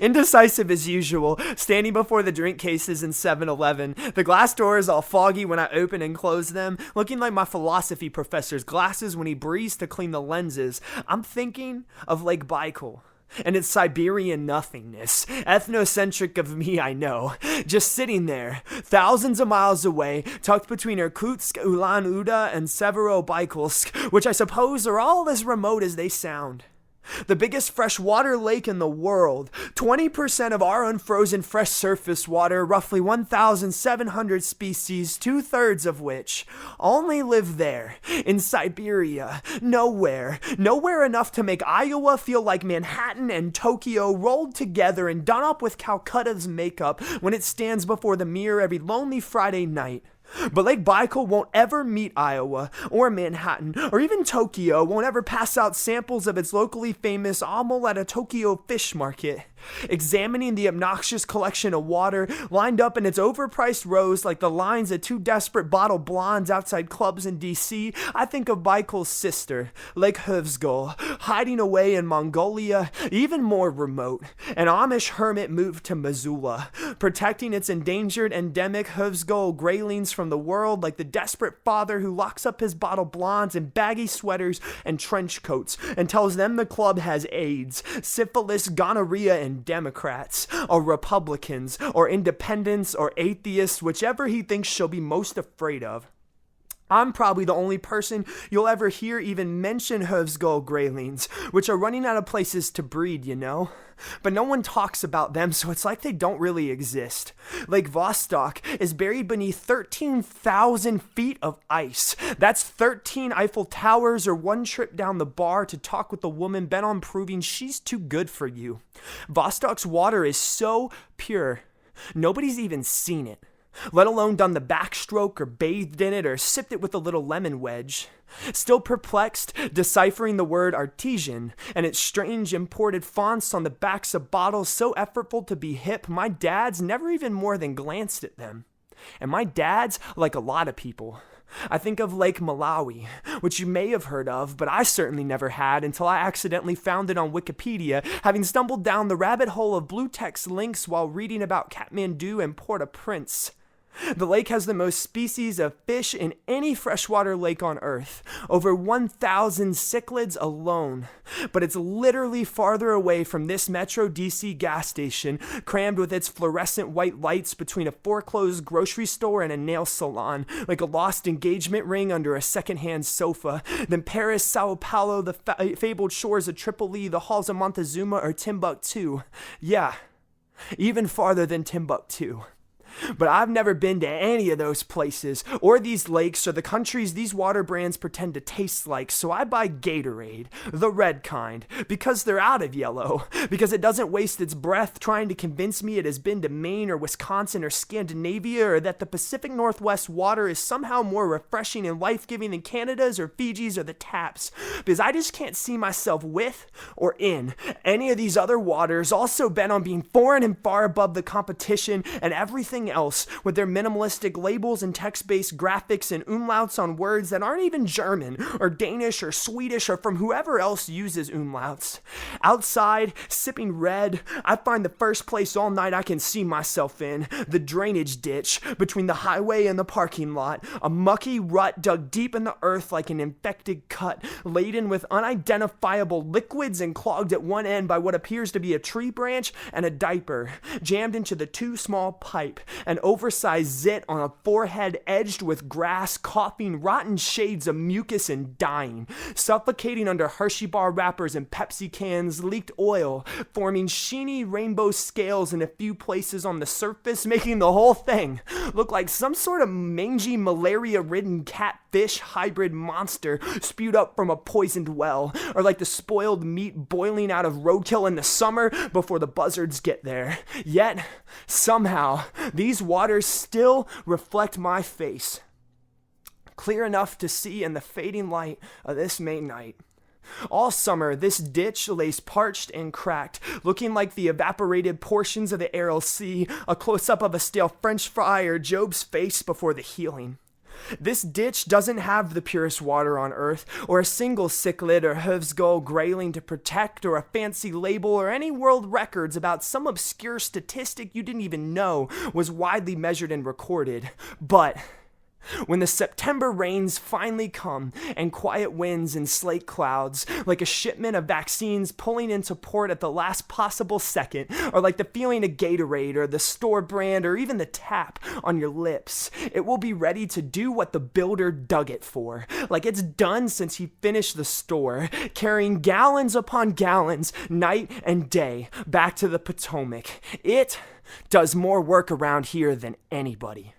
Indecisive as usual, standing before the drink cases in 7-Eleven. The glass doors all foggy when I open and close them, looking like my philosophy professor's glasses when he breathes to clean the lenses. I'm thinking of Lake Baikal and its Siberian nothingness. Ethnocentric of me, I know. Just sitting there, thousands of miles away, tucked between Irkutsk, Ulan-Ude, and Severodvaikalsk, which I suppose are all as remote as they sound. The biggest freshwater lake in the world, 20% of our unfrozen fresh surface water, roughly 1,700 species, 2/3 of which only live there, in Siberia. Nowhere enough to make Iowa feel like Manhattan and Tokyo rolled together and done up with Calcutta's makeup when it stands before the mirror every lonely Friday night. But Lake Baikal won't ever meet Iowa, or Manhattan, or even Tokyo, won't ever pass out samples of its locally famous omelet at a Tokyo fish market. Examining the obnoxious collection of water lined up in its overpriced rows like the lines of two desperate bottle blondes outside clubs in DC, I think of Baikal's sister, Lake Hövsgol, hiding away in Mongolia, even more remote. An Amish hermit moved to Missoula, protecting its endangered endemic Hövsgol graylings from the world like the desperate father who locks up his bottle blondes in baggy sweaters and trench coats and tells them the club has AIDS, syphilis, gonorrhea, and Democrats, or Republicans, or independents, or atheists, whichever he thinks she'll be most afraid of. I'm probably the only person you'll ever hear even mention Hövsgol graylings, which are running out of places to breed, you know? But no one talks about them, so it's like they don't really exist. Lake Vostok is buried beneath 13,000 feet of ice. That's 13 Eiffel Towers or one trip down the bar to talk with a woman bent on proving she's too good for you. Vostok's water is so pure, nobody's even seen it, let alone done the backstroke or bathed in it or sipped it with a little lemon wedge. Still perplexed, deciphering the word artesian and its strange imported fonts on the backs of bottles so effortful to be hip, my dad's never even more than glanced at them. And my dad's like a lot of people. I think of Lake Malawi, which you may have heard of, but I certainly never had until I accidentally found it on Wikipedia, having stumbled down the rabbit hole of blue text links while reading about Kathmandu and Port-au-Prince. The lake has the most species of fish in any freshwater lake on Earth, over 1,000 cichlids alone. But it's literally farther away from this Metro DC gas station, crammed with its fluorescent white lights between a foreclosed grocery store and a nail salon, like a lost engagement ring under a secondhand sofa, than Paris, Sao Paulo, the fabled shores of Tripoli, the halls of Montezuma, or Timbuktu. Yeah, even farther than Timbuktu. But I've never been to any of those places, or these lakes, or the countries these water brands pretend to taste like, so I buy Gatorade, the red kind, because they're out of yellow, because it doesn't waste its breath trying to convince me it has been to Maine or Wisconsin or Scandinavia, or that the Pacific Northwest water is somehow more refreshing and life-giving than Canada's or Fiji's or the taps, because I just can't see myself with or in any of these other waters, also bent on being foreign and far above the competition and everything else, with their minimalistic labels and text-based graphics and umlauts on words that aren't even German or Danish or Swedish or from whoever else uses umlauts. Outside, sipping red, I find the first place all night I can see myself in, the drainage ditch between the highway and the parking lot, a mucky rut dug deep in the earth like an infected cut, laden with unidentifiable liquids and clogged at one end by what appears to be a tree branch and a diaper, jammed into the too small pipe, an oversized zit on a forehead edged with grass, coughing rotten shades of mucus and dying, suffocating under Hershey bar wrappers and Pepsi cans, leaked oil, forming sheeny rainbow scales in a few places on the surface, making the whole thing look like some sort of mangy malaria-ridden catfish hybrid monster spewed up from a poisoned well, or like the spoiled meat boiling out of roadkill in the summer before the buzzards get there. Yet, somehow, these waters still reflect my face, clear enough to see in the fading light of this May night. All summer, this ditch lays parched and cracked, looking like the evaporated portions of the Aral Sea, a close-up of a stale French fry or Job's face before the healing. This ditch doesn't have the purest water on earth, or a single cichlid or Hufsgull grayling to protect, or a fancy label, or any world records about some obscure statistic you didn't even know was widely measured and recorded. But when the September rains finally come and quiet winds and slate clouds, like a shipment of vaccines pulling into port at the last possible second, or like the feeling of Gatorade or the store brand or even the tap on your lips, it will be ready to do what the builder dug it for, like it's done since he finished the store, carrying gallons upon gallons, night and day, back to the Potomac. It does more work around here than anybody.